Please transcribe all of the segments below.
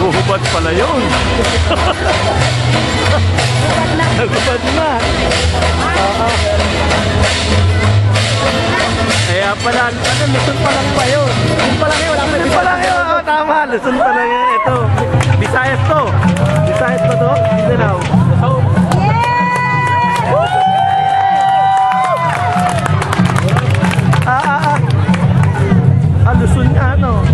Naguhubad pala yun. Nagubad na. Kaya pala, ano, Luzon pa lang pa yun. Luzon pa lang yun, wala pa yun. Luzon pa lang yun, oh, tama. Luzon pa lang yun. Ito, Visayas to. Visayas pa to? Mindanao. Luzon nga, ano.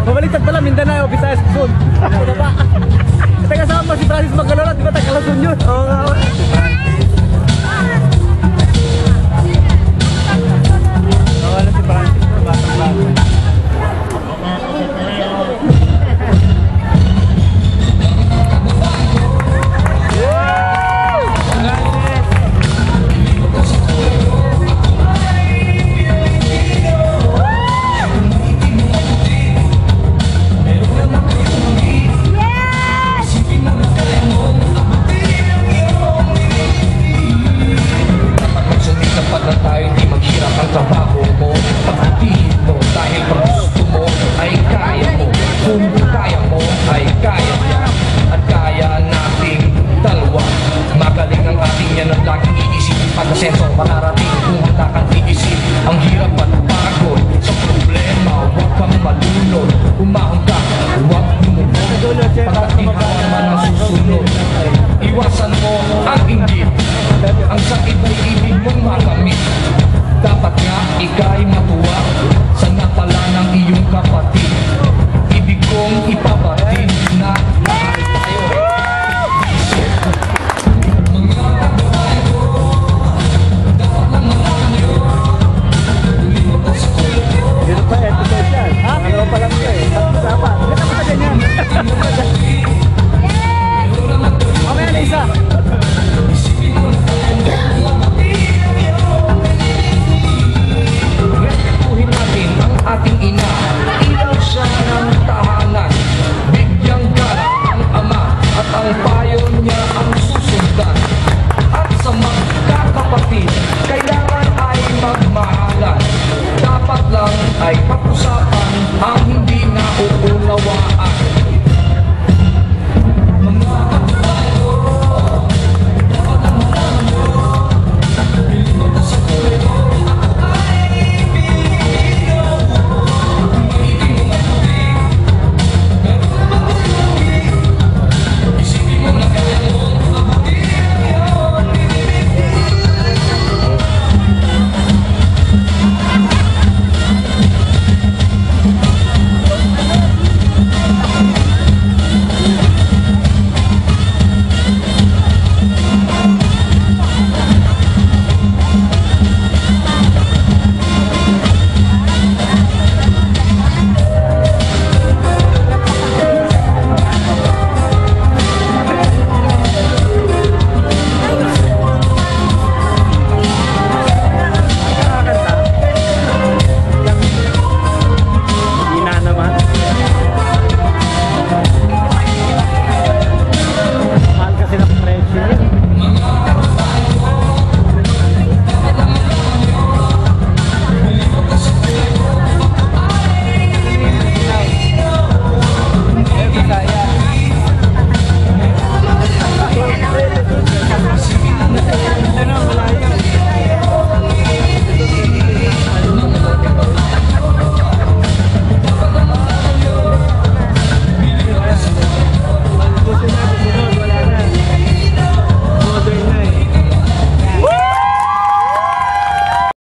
Mabaliktad pala, Mindanao, Visayas, Luzon. Ano ba? Teka, sama si Francis Magalona, di ba taga-Luzon yun? Oo nga. Wala si Francis, batang bago. Iwasan mo ang inggit, ang sakit ay ibig mong makamit. Dapat nga ika'y matuwa sa napala ng iyong kapatid.